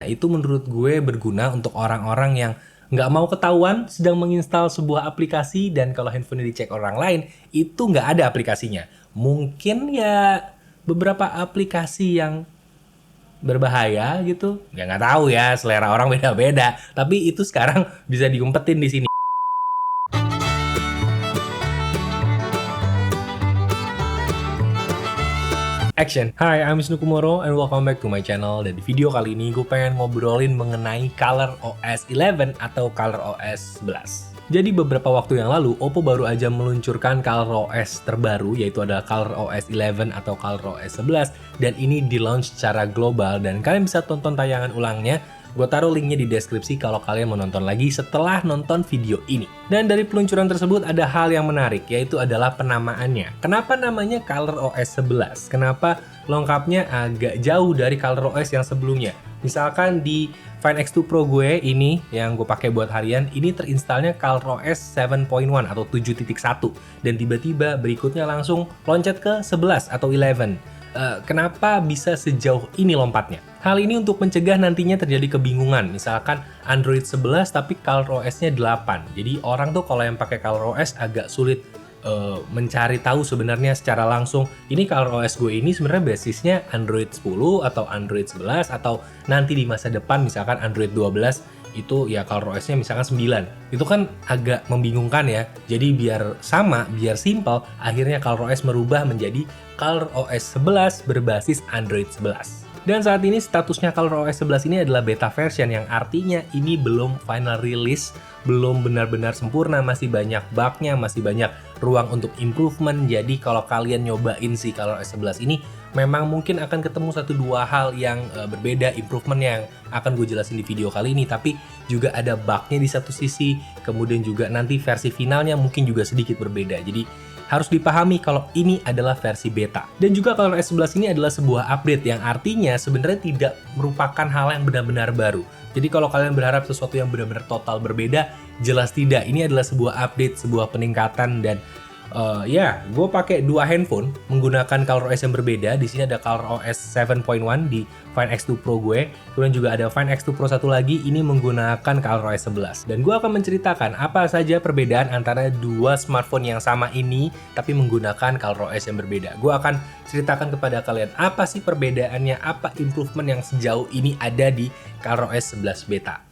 Itu menurut gue berguna untuk orang-orang yang nggak mau ketahuan sedang menginstal sebuah aplikasi dan kalau handphonenya dicek orang lain, itu nggak ada aplikasinya. Mungkin ya beberapa aplikasi yang berbahaya gitu, ya nggak tahu ya, selera orang beda-beda. Tapi itu sekarang bisa diumpetin di sini. Action! Hi, I'm Wisnu Kumoro and welcome back to my channel. Dan di video kali ini gue pengen ngobrolin mengenai ColorOS 11 atau ColorOS 11. Jadi beberapa waktu yang lalu, Oppo baru aja meluncurkan ColorOS terbaru, yaitu adalah ColorOS 11 atau ColorOS 11. Dan ini di-launch secara global dan kalian bisa tonton tayangan ulangnya. Gue taruh linknya di deskripsi kalau kalian mau nonton lagi setelah nonton video ini. Dan dari peluncuran tersebut ada hal yang menarik, yaitu adalah penamaannya. Kenapa namanya ColorOS 11? Kenapa lengkapnya agak jauh dari ColorOS yang sebelumnya? Misalkan di Find X2 Pro gue ini, yang gue pakai buat harian, ini terinstalnya ColorOS 7.1 atau 7.1. Dan tiba-tiba berikutnya langsung loncat ke 11 atau 11. Kenapa bisa sejauh ini lompatnya? Hal ini untuk mencegah nantinya terjadi kebingungan. Misalkan Android 11 tapi ColorOS-nya 8. Jadi orang tuh kalau yang pakai ColorOS agak sulit mencari tahu sebenarnya secara langsung. Ini ColorOS gue ini sebenarnya basisnya Android 10 atau Android 11 atau nanti di masa depan misalkan Android 12 itu ya ColorOS-nya misalkan 9. Itu kan agak membingungkan ya. Jadi biar sama, biar simple, akhirnya ColorOS merubah menjadi ColorOS 11 berbasis Android 11. Dan saat ini statusnya ColorOS 11 ini adalah beta version yang artinya ini belum final release, belum benar-benar sempurna, masih banyak bug-nya, masih banyak ruang untuk improvement. Jadi kalau kalian nyobain si ColorOS 11 ini, memang mungkin akan ketemu 1-2 hal yang berbeda, improvement yang akan gue jelasin di video kali ini. Tapi juga ada bug-nya di satu sisi, kemudian juga nanti versi finalnya mungkin juga sedikit berbeda. Jadi harus dipahami kalau ini adalah versi beta. Dan juga ColorOS 11 ini adalah sebuah update yang artinya sebenarnya tidak merupakan hal yang benar-benar baru. Jadi kalau kalian berharap sesuatu yang benar-benar total berbeda, jelas tidak. Ini adalah sebuah update, sebuah peningkatan dan gue pakai 2 handphone menggunakan ColorOS yang berbeda. Di sini ada ColorOS 7.1 di Find X2 Pro gue. Kemudian juga ada Find X2 Pro satu lagi, ini menggunakan ColorOS 11. Dan gue akan menceritakan apa saja perbedaan antara 2 smartphone yang sama ini, tapi menggunakan ColorOS yang berbeda. Gue akan ceritakan kepada kalian apa sih perbedaannya, apa improvement yang sejauh ini ada di ColorOS 11 beta.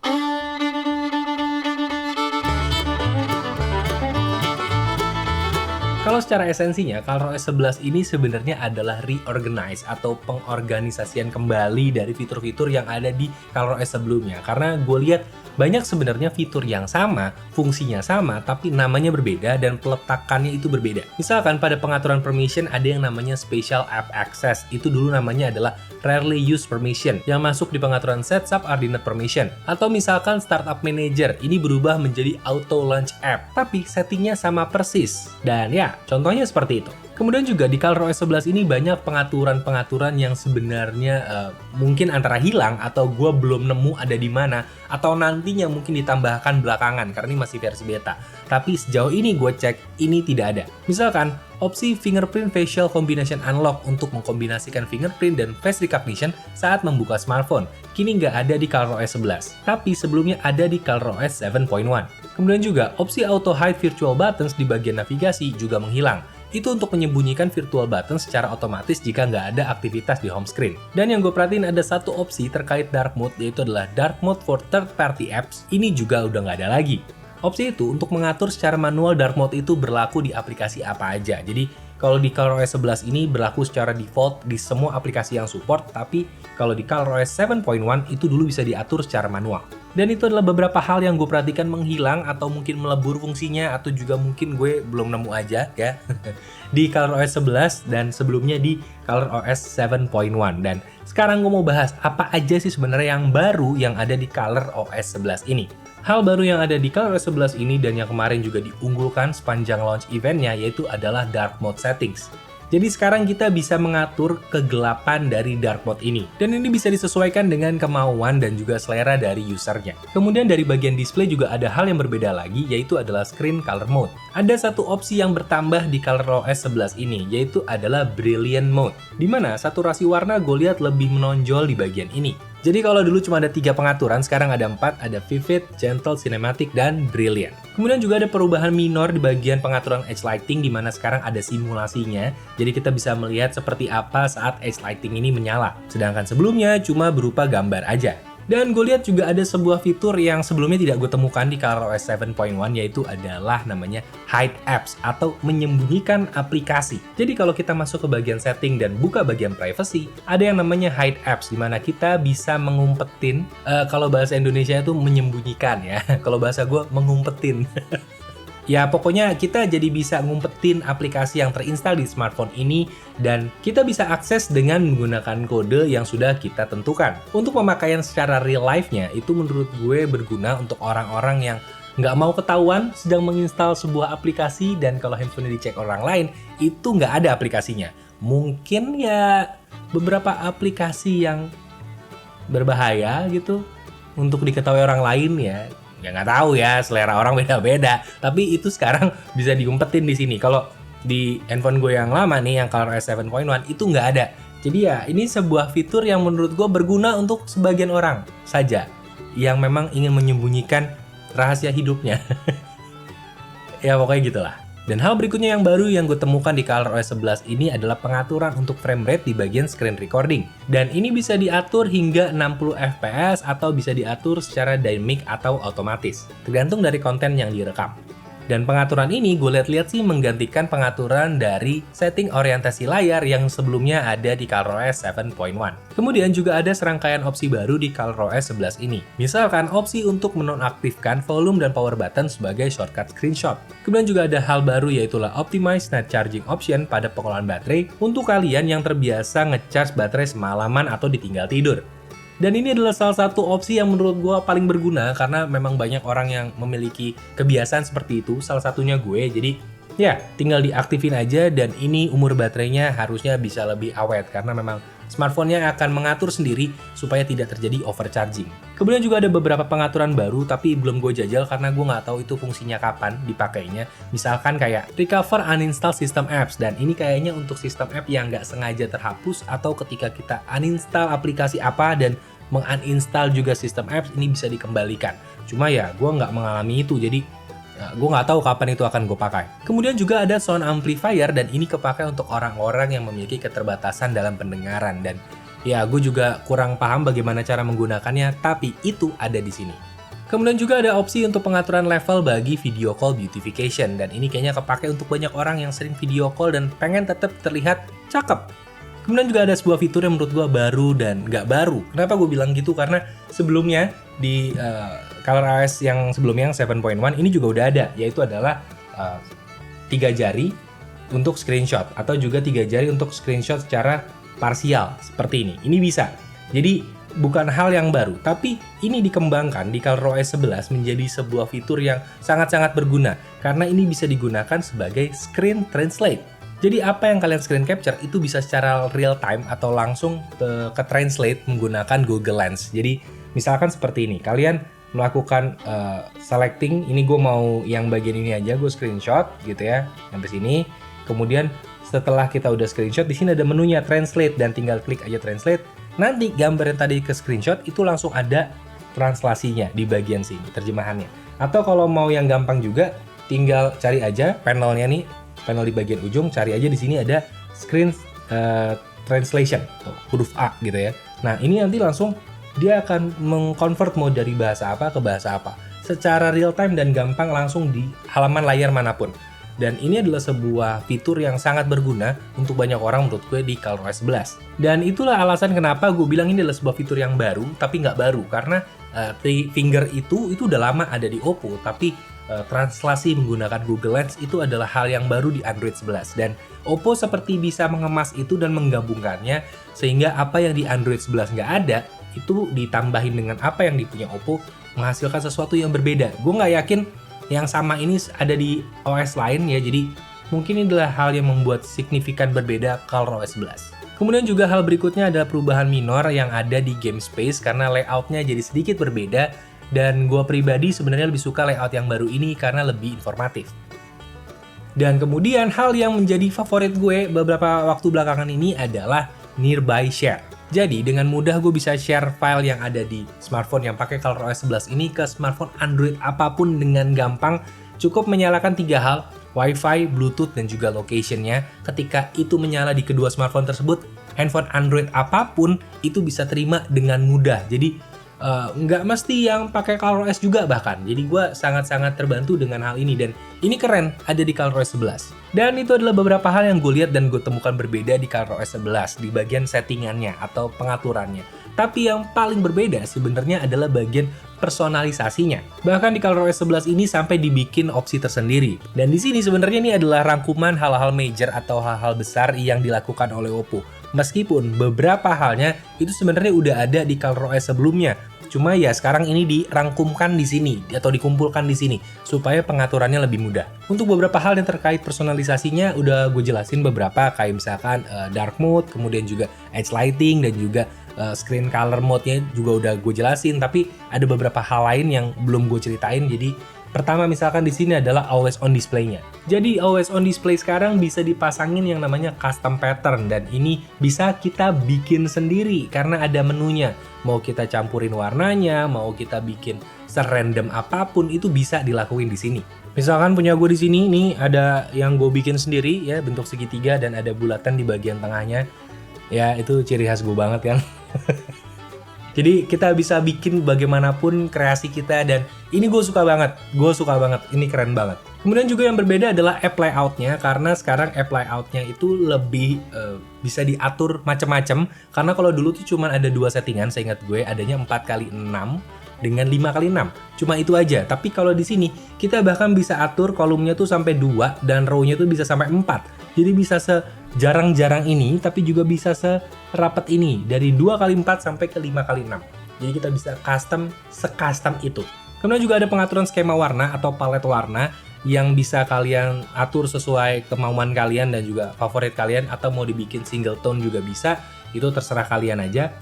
Kalau secara esensinya, ColorOS 11 ini sebenarnya adalah reorganize atau pengorganisasian kembali dari fitur-fitur yang ada di ColorOS sebelumnya. Karena gue lihat banyak sebenarnya fitur yang sama, fungsinya sama, tapi namanya berbeda dan peletakannya itu berbeda. Misalkan pada pengaturan permission ada yang namanya Special App Access, itu dulu namanya adalah Rarely Used Permission, yang masuk di pengaturan Set Subordinate Permission. Atau misalkan Startup Manager, ini berubah menjadi Auto Launch App, tapi settingnya sama persis. Dan ya, contohnya seperti itu. Kemudian juga di ColorOS 11 ini banyak pengaturan-pengaturan yang sebenarnya mungkin antara hilang atau gue belum nemu ada di mana atau nantinya mungkin ditambahkan belakangan karena ini masih versi beta. Tapi sejauh ini gue cek ini tidak ada. Misalkan opsi Fingerprint Facial Combination Unlock untuk mengkombinasikan fingerprint dan face recognition saat membuka smartphone. Kini nggak ada di ColorOS 11, tapi sebelumnya ada di ColorOS 7.1. Kemudian juga opsi Auto Hide Virtual Buttons di bagian navigasi juga menghilang. Itu untuk menyembunyikan virtual button secara otomatis jika nggak ada aktivitas di home screen. Dan yang gue perhatiin ada satu opsi terkait dark mode, yaitu adalah dark mode for third party apps. Ini juga udah nggak ada lagi. Opsi itu untuk mengatur secara manual dark mode itu berlaku di aplikasi apa aja. Jadi kalau di ColorOS 11 ini berlaku secara default di semua aplikasi yang support, tapi kalau di ColorOS 7.1 itu dulu bisa diatur secara manual. Dan itu adalah beberapa hal yang gue perhatikan menghilang atau mungkin melebur fungsinya atau juga mungkin gue belum nemu aja ya di ColorOS 11 dan sebelumnya di ColorOS 7.1. Dan sekarang gue mau bahas apa aja sih sebenarnya yang baru yang ada di ColorOS 11 ini. Hal baru yang ada di ColorOS 11 ini dan yang kemarin juga diunggulkan sepanjang launch eventnya yaitu adalah dark mode settings. Jadi sekarang kita bisa mengatur kegelapan dari dark mode ini. Dan ini bisa disesuaikan dengan kemauan dan juga selera dari usernya. Kemudian dari bagian display juga ada hal yang berbeda lagi, yaitu adalah screen color mode. Ada satu opsi yang bertambah di ColorOS 11 ini, yaitu adalah Brilliant Mode. Dimana saturasi warna gue lihat lebih menonjol di bagian ini. Jadi kalau dulu cuma ada 3 pengaturan, sekarang ada 4, ada Vivid, Gentle, Cinematic, dan Brilliant. Kemudian juga ada perubahan minor di bagian pengaturan edge lighting di mana sekarang ada simulasinya. Jadi kita bisa melihat seperti apa saat edge lighting ini menyala. Sedangkan sebelumnya cuma berupa gambar aja. Dan gue lihat juga ada sebuah fitur yang sebelumnya tidak gue temukan di ColorOS 7.1, yaitu adalah namanya Hide Apps atau menyembunyikan aplikasi. Jadi kalau kita masuk ke bagian setting dan buka bagian privacy, ada yang namanya Hide Apps, di mana kita bisa mengumpetin, kalau bahasa Indonesia itu menyembunyikan ya, kalau bahasa gue mengumpetin. Ya pokoknya kita jadi bisa ngumpetin aplikasi yang terinstal di smartphone ini dan kita bisa akses dengan menggunakan kode yang sudah kita tentukan. Untuk pemakaian secara real life-nya itu menurut gue berguna untuk orang-orang yang nggak mau ketahuan sedang menginstal sebuah aplikasi dan kalau handphone dicek orang lain itu nggak ada aplikasinya. Mungkin ya beberapa aplikasi yang berbahaya gitu untuk diketahui orang lain ya. Ya nggak tahu ya, selera orang beda-beda. Tapi itu sekarang bisa diumpetin di sini. Kalau di handphone gue yang lama nih, yang ColorOS 7.1 itu nggak ada. Jadi ya ini sebuah fitur yang menurut gue berguna untuk sebagian orang saja yang memang ingin menyembunyikan rahasia hidupnya. Ya pokoknya gitulah. Dan hal berikutnya yang baru yang gue temukan di ColorOS 11 ini adalah pengaturan untuk frame rate di bagian screen recording. Dan ini bisa diatur hingga 60 fps atau bisa diatur secara dynamic atau otomatis, tergantung dari konten yang direkam. Dan pengaturan ini gue lihat-lihat sih menggantikan pengaturan dari setting orientasi layar yang sebelumnya ada di ColorOS 7.1. Kemudian juga ada serangkaian opsi baru di ColorOS 11 ini. Misalkan opsi untuk menonaktifkan volume dan power button sebagai shortcut screenshot. Kemudian juga ada hal baru yaitu Optimize Night Charging Option pada pengolahan baterai untuk kalian yang terbiasa ngecharge baterai semalaman atau ditinggal tidur. Dan ini adalah salah satu opsi yang menurut gue paling berguna karena memang banyak orang yang memiliki kebiasaan seperti itu, salah satunya gue. Jadi ya tinggal diaktifin aja dan ini umur baterainya harusnya bisa lebih awet karena memang smartphone-nya akan mengatur sendiri supaya tidak terjadi overcharging. Kemudian juga ada beberapa pengaturan baru tapi belum gue jajal karena gue nggak tahu itu fungsinya kapan dipakainya. Misalkan kayak recover uninstall system apps, dan ini kayaknya untuk sistem app yang nggak sengaja terhapus atau ketika kita uninstall aplikasi apa dan menguninstall juga sistem apps ini bisa dikembalikan. Cuma ya gue nggak mengalami itu jadi gue nggak tahu kapan itu akan gue pakai. Kemudian juga ada sound amplifier dan ini kepakai untuk orang-orang yang memiliki keterbatasan dalam pendengaran dan ya gue juga kurang paham bagaimana cara menggunakannya tapi itu ada di sini. Kemudian juga ada opsi untuk pengaturan level bagi video call beautification dan ini kayaknya kepakai untuk banyak orang yang sering video call dan pengen tetap terlihat cakep. Kemudian juga ada sebuah fitur yang menurut gue baru dan nggak baru. Kenapa gue bilang gitu? Karena sebelumnya di ColorOS yang sebelumnya yang 7.1 ini juga udah ada, yaitu adalah 3 jari untuk screenshot atau juga 3 jari untuk screenshot secara parsial seperti ini. Ini bisa. Jadi bukan hal yang baru, tapi ini dikembangkan di ColorOS 11 menjadi sebuah fitur yang sangat-sangat berguna karena ini bisa digunakan sebagai screen translate. Jadi apa yang kalian screen capture itu bisa secara real time atau langsung ke translate menggunakan Google Lens. Jadi misalkan seperti ini, kalian melakukan selecting, ini gue mau yang bagian ini aja, gue screenshot gitu ya, sampai sini. Kemudian setelah kita udah screenshot, di sini ada menunya translate dan tinggal klik aja translate. Nanti gambar yang tadi ke screenshot itu langsung ada translasinya di bagian sini, terjemahannya. Atau kalau mau yang gampang juga, tinggal cari aja panelnya nih. Panel di bagian ujung, cari aja di sini ada screen translation, huruf A gitu ya. Nah ini nanti langsung dia akan mengconvert mau dari bahasa apa ke bahasa apa secara real time dan gampang langsung di halaman layar manapun. Dan ini adalah sebuah fitur yang sangat berguna untuk banyak orang menurut gue di ColorOS 11. Dan itulah alasan kenapa gue bilang ini adalah sebuah fitur yang baru, tapi nggak baru karena Finger itu udah lama ada di Oppo, tapi translasi menggunakan Google Lens itu adalah hal yang baru di Android 11 dan Oppo seperti bisa mengemas itu dan menggabungkannya sehingga apa yang di Android 11 nggak ada itu ditambahin dengan apa yang dipunya Oppo menghasilkan sesuatu yang berbeda. Gue nggak yakin yang sama ini ada di OS lain ya, jadi mungkin ini adalah hal yang membuat signifikan berbeda ColorOS 11. Kemudian juga hal berikutnya adalah perubahan minor yang ada di game space karena layoutnya jadi sedikit berbeda. Dan gue pribadi sebenarnya lebih suka layout yang baru ini karena lebih informatif. Dan kemudian hal yang menjadi favorit gue beberapa waktu belakangan ini adalah Nearby Share. Jadi dengan mudah gue bisa share file yang ada di smartphone yang pakai ColorOS 11 ini ke smartphone Android apapun dengan gampang. Cukup menyalakan 3 hal, Wi-Fi, Bluetooth, dan juga location-nya. Ketika itu menyala di kedua smartphone tersebut, handphone Android apapun itu bisa terima dengan mudah. Jadi nggak mesti yang pakai ColorOS juga bahkan. Jadi gue sangat-sangat terbantu dengan hal ini dan ini keren ada di ColorOS 11. Dan itu adalah beberapa hal yang gue lihat dan gue temukan berbeda di ColorOS 11 di bagian settingannya atau pengaturannya. Tapi yang paling berbeda sebenarnya adalah bagian personalisasinya. Bahkan di ColorOS 11 ini sampai dibikin opsi tersendiri. Dan di sini sebenarnya ini adalah rangkuman hal-hal major atau hal-hal besar yang dilakukan oleh Oppo. Meskipun beberapa halnya itu sebenarnya udah ada di ColorOS sebelumnya. Cuma ya sekarang ini dirangkumkan di sini atau dikumpulkan di sini supaya pengaturannya lebih mudah. Untuk beberapa hal yang terkait personalisasinya udah gue jelasin beberapa kayak misalkan dark mode, kemudian juga edge lighting dan juga screen color mode-nya juga udah gue jelasin, tapi ada beberapa hal lain yang belum gue ceritain. Jadi pertama misalkan di sini adalah always on display-nya. Jadi always on display sekarang bisa dipasangin yang namanya custom pattern dan ini bisa kita bikin sendiri karena ada menunya. Mau kita campurin warnanya, mau kita bikin serandom apapun itu bisa dilakuin di sini. Misalkan punya gue di sini nih ada yang gue bikin sendiri ya bentuk segitiga dan ada bulatan di bagian tengahnya. Ya itu ciri khas gue banget kan. Jadi kita bisa bikin bagaimanapun kreasi kita dan ini gue suka banget, ini keren banget. Kemudian juga yang berbeda adalah app layout-nya karena sekarang app layout-nya itu lebih bisa diatur macam-macam. Karena kalau dulu tuh cuma ada 2 settingan, saya ingat gue adanya 4x6 dengan 5x6. Cuma itu aja, tapi kalau di sini kita bahkan bisa atur kolomnya tuh sampai 2 dan row-nya tuh bisa sampai 4. Jadi bisa sejarang-jarang ini, tapi juga bisa serapat ini. Dari 2x4 sampai ke 5x6. Jadi kita bisa se-custom itu. Kemudian juga ada pengaturan skema warna atau palet warna yang bisa kalian atur sesuai kemauan kalian dan juga favorit kalian. Atau mau dibikin single tone juga bisa. Itu terserah kalian aja.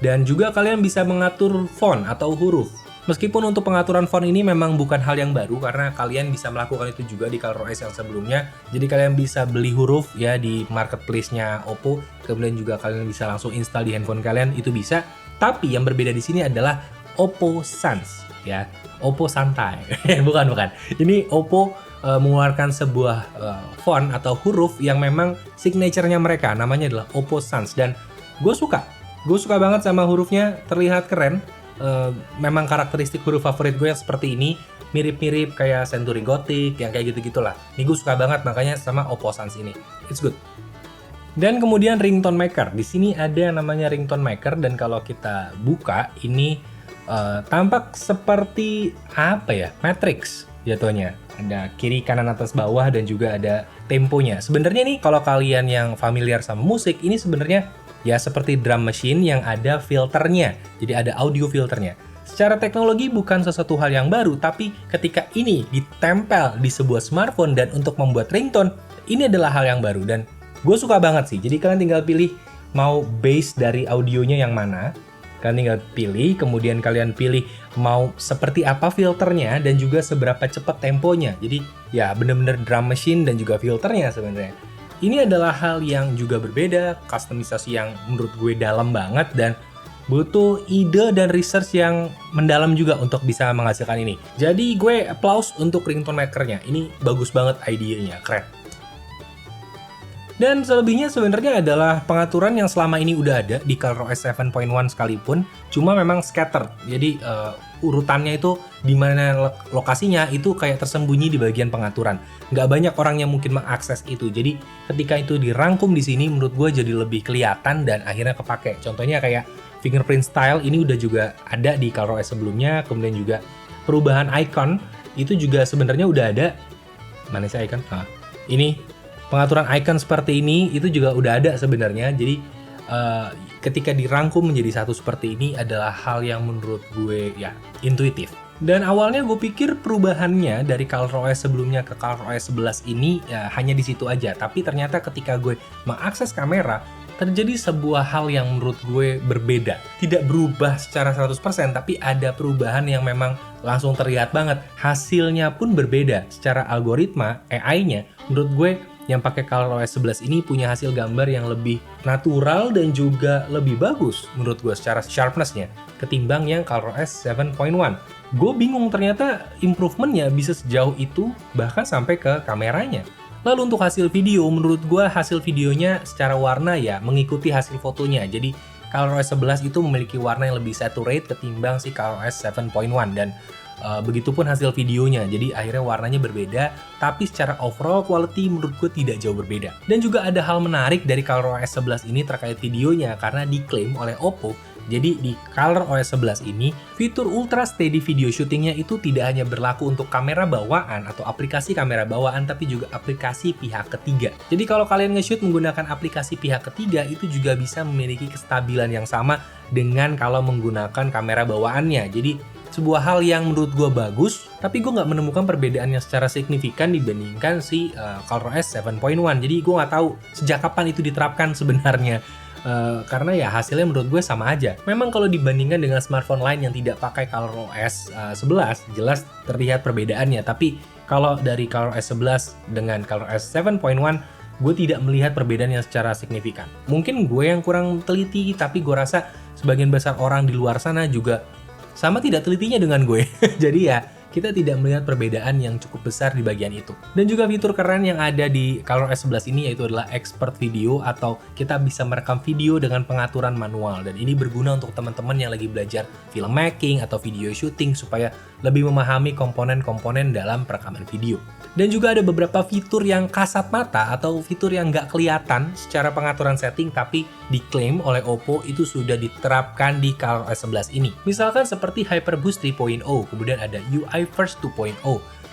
Dan juga kalian bisa mengatur font atau huruf. Meskipun untuk pengaturan font ini memang bukan hal yang baru karena kalian bisa melakukan itu juga di ColorOS yang sebelumnya. Jadi kalian bisa beli huruf ya di marketplace-nya Oppo, kemudian juga kalian bisa langsung install di handphone kalian, itu bisa. Tapi yang berbeda di sini adalah Oppo Sans ya. Oppo santai. bukan. Ini Oppo mengeluarkan sebuah font atau huruf yang memang signature-nya mereka, namanya adalah Oppo Sans dan gue suka banget sama hurufnya, terlihat keren. Memang karakteristik huruf favorit gue yang seperti ini, mirip-mirip kayak Century Gothic, yang kayak gitu-gitulah. Ini gue suka banget makanya sama Oppo Sans ini. It's good. Dan kemudian ringtone maker. Di sini ada yang namanya ringtone maker dan kalau kita buka ini tampak seperti apa ya? Matrix jatuhnya. Ada kiri, kanan, atas, bawah dan juga ada temponya. Sebenarnya nih kalau kalian yang familiar sama musik, ini sebenarnya ya seperti drum machine yang ada filternya, jadi ada audio filternya. Secara teknologi bukan sesuatu hal yang baru, tapi ketika ini ditempel di sebuah smartphone dan untuk membuat ringtone, ini adalah hal yang baru dan gue suka banget sih. Jadi kalian tinggal pilih mau base dari audionya yang mana, kalian tinggal pilih, kemudian kalian pilih mau seperti apa filternya dan juga seberapa cepat temponya. Jadi ya bener-bener drum machine dan juga filternya sebenarnya. Ini adalah hal yang juga berbeda, customisasi yang menurut gue dalam banget dan butuh ide dan research yang mendalam juga untuk bisa menghasilkan ini. Jadi gue applause untuk ringtone maker-nya. Ini bagus banget idenya, keren. Dan selebihnya sebenarnya adalah pengaturan yang selama ini udah ada di ColorOS 7.1 sekalipun, cuma memang scattered. Jadi urutannya itu di mana lokasinya itu kayak tersembunyi di bagian pengaturan. Nggak banyak orang yang mungkin mengakses itu. Jadi ketika itu dirangkum di sini, menurut gue jadi lebih kelihatan dan akhirnya kepake. Contohnya kayak fingerprint style ini udah juga ada di ColorOS sebelumnya. Kemudian juga perubahan icon itu juga sebenarnya udah ada. Mana sih icon? Nah, ini pengaturan icon seperti ini itu juga udah ada sebenarnya. Jadi ketika dirangkum menjadi satu seperti ini adalah hal yang menurut gue ya intuitif. Dan awalnya gue pikir perubahannya dari ColorOS sebelumnya ke ColorOS 11 ini ya hanya di situ aja. Tapi ternyata ketika gue mengakses kamera, terjadi sebuah hal yang menurut gue berbeda. Tidak berubah secara 100%, tapi ada perubahan yang memang langsung terlihat banget. Hasilnya pun berbeda. Secara algoritma, AI-nya, menurut gue yang pakai ColorOS 11 ini punya hasil gambar yang lebih natural dan juga lebih bagus menurut gue secara sharpness-nya ketimbang yang ColorOS 7.1. Gue bingung ternyata improvementnya bisa sejauh itu bahkan sampai ke kameranya. Lalu untuk hasil video, menurut gue hasil videonya secara warna ya mengikuti hasil fotonya. Jadi ColorOS 11 itu memiliki warna yang lebih saturate ketimbang si ColorOS 7.1 dan begitupun hasil videonya. Jadi akhirnya warnanya berbeda, tapi secara overall quality menurut gue tidak jauh berbeda. Dan juga ada hal menarik dari ColorOS 11 ini terkait videonya karena diklaim oleh Oppo. Jadi di ColorOS 11 ini, fitur Ultra Steady Video Shooting-nya itu tidak hanya berlaku untuk kamera bawaan atau aplikasi kamera bawaan, tapi juga aplikasi pihak ketiga. Jadi kalau kalian nge-shoot menggunakan aplikasi pihak ketiga, itu juga bisa memiliki kestabilan yang sama dengan kalau menggunakan kamera bawaannya. Jadi sebuah hal yang menurut gue bagus, tapi gue nggak menemukan perbedaan yang secara signifikan dibandingkan si ColorOS 7.1. Jadi gue nggak tahu sejak kapan itu diterapkan sebenarnya. Karena ya hasilnya menurut gue sama aja. Memang kalau dibandingkan dengan smartphone lain yang tidak pakai ColorOS 11, jelas terlihat perbedaannya. Tapi kalau dari ColorOS 11 dengan ColorOS 7.1, gue tidak melihat perbedaan yang secara signifikan. Mungkin gue yang kurang teliti, tapi gue rasa sebagian besar orang di luar sana juga sama tidak telitinya dengan gue. Jadi ya, kita tidak melihat perbedaan yang cukup besar di bagian itu. Dan juga fitur keren yang ada di ColorOS 11 ini yaitu adalah expert video, atau kita bisa merekam video dengan pengaturan manual. Dan ini berguna untuk teman-teman yang lagi belajar filmmaking atau video shooting supaya lebih memahami komponen-komponen dalam perekaman video. Dan juga ada beberapa fitur yang kasat mata atau fitur yang nggak kelihatan secara pengaturan setting tapi diklaim oleh Oppo itu sudah diterapkan di ColorOS 11 ini. Misalkan seperti HyperBoost 3.0, kemudian ada UI First 2.0,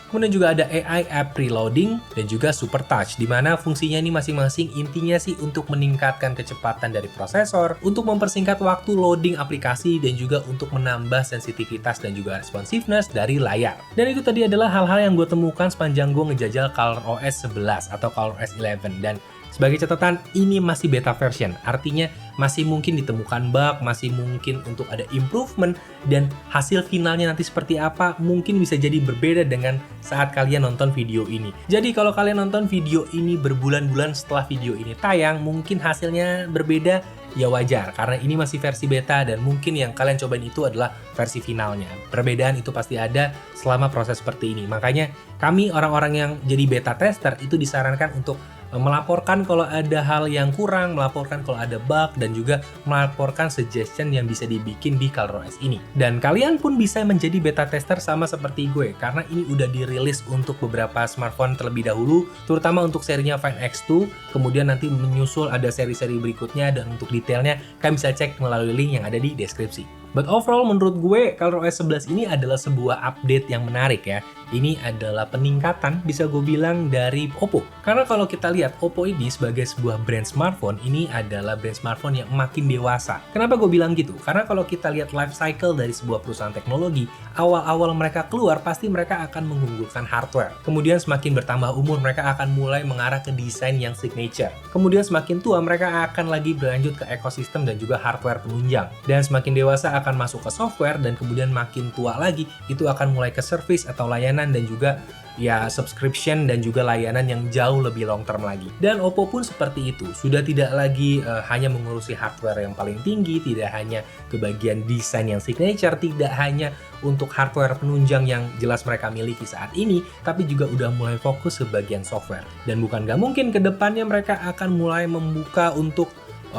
kemudian juga ada AI App Preloading dan juga Super Touch, di mana fungsinya ini masing-masing intinya sih untuk meningkatkan kecepatan dari prosesor, untuk mempersingkat waktu loading aplikasi, dan juga untuk menambah sensitivitas dan juga responsiveness dari layar. Dan itu tadi adalah hal-hal yang gue temukan sepanjang gue ngejajal ColorOS 11 atau ColorOS 11. Dan sebagai catatan, ini masih beta version, artinya masih mungkin ditemukan bug, masih mungkin untuk ada improvement, dan hasil finalnya nanti seperti apa mungkin bisa jadi berbeda dengan saat kalian nonton video ini. Jadi kalau kalian nonton video ini berbulan-bulan setelah video ini tayang, mungkin hasilnya berbeda, ya wajar, karena ini masih versi beta dan mungkin yang kalian cobain itu adalah versi finalnya. Perbedaan itu pasti ada selama proses seperti ini. Makanya kami orang-orang yang jadi beta tester itu disarankan untuk melaporkan kalau ada hal yang kurang, melaporkan kalau ada bug, dan juga melaporkan suggestion yang bisa dibikin di ColorOS ini. Dan kalian pun bisa menjadi beta tester sama seperti gue, karena ini udah dirilis untuk beberapa smartphone terlebih dahulu, terutama untuk serinya Find X2, kemudian nanti menyusul ada seri-seri berikutnya, dan untuk detailnya kalian bisa cek melalui link yang ada di deskripsi. But overall menurut gue ColorOS 11 ini adalah sebuah update yang menarik ya. Ini adalah peningkatan bisa gue bilang dari Oppo. Karena kalau kita lihat Oppo ini sebagai sebuah brand smartphone, ini adalah brand smartphone yang makin dewasa. Kenapa gue bilang gitu? Karena kalau kita lihat life cycle dari sebuah perusahaan teknologi, awal-awal mereka keluar pasti mereka akan mengunggulkan hardware. Kemudian semakin bertambah umur mereka akan mulai mengarah ke desain yang signature. Kemudian semakin tua mereka akan lagi berlanjut ke ekosistem dan juga hardware penunjang. Dan semakin dewasa akan masuk ke software, dan kemudian makin tua lagi itu akan mulai ke service atau layanan, dan juga ya subscription dan juga layanan yang jauh lebih long term lagi. Dan Oppo pun seperti itu, sudah tidak lagi hanya mengurusi hardware yang paling tinggi, tidak hanya ke bagian desain yang signature, tidak hanya untuk hardware penunjang yang jelas mereka miliki saat ini, tapi juga udah mulai fokus ke bagian software. Dan bukan gak mungkin ke depannya mereka akan mulai membuka untuk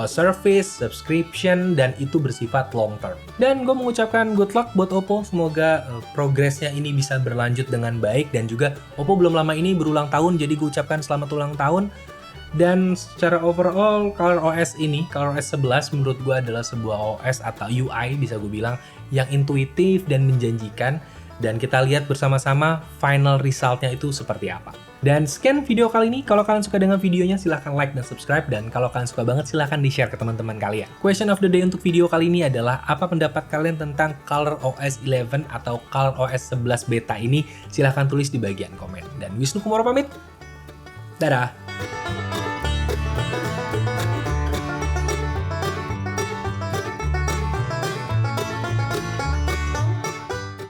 service, subscription, dan itu bersifat long term. Dan gue mengucapkan good luck buat Oppo, semoga progresnya ini bisa berlanjut dengan baik, dan juga Oppo belum lama ini berulang tahun, jadi gue ucapkan selamat ulang tahun. Dan secara overall ColorOS ini, ColorOS 11 menurut gue adalah sebuah OS atau UI bisa gue bilang yang intuitif dan menjanjikan, dan kita lihat bersama-sama final resultnya itu seperti apa. Dan sekian video kali ini. Kalau kalian suka dengan videonya silahkan like dan subscribe, dan kalau kalian suka banget silahkan di-share ke teman-teman kalian. Question of the day untuk video kali ini adalah apa pendapat kalian tentang ColorOS 11 atau ColorOS 11 beta ini? Silahkan tulis di bagian komen. Dan Wisnu Kumoro pamit. Dadah!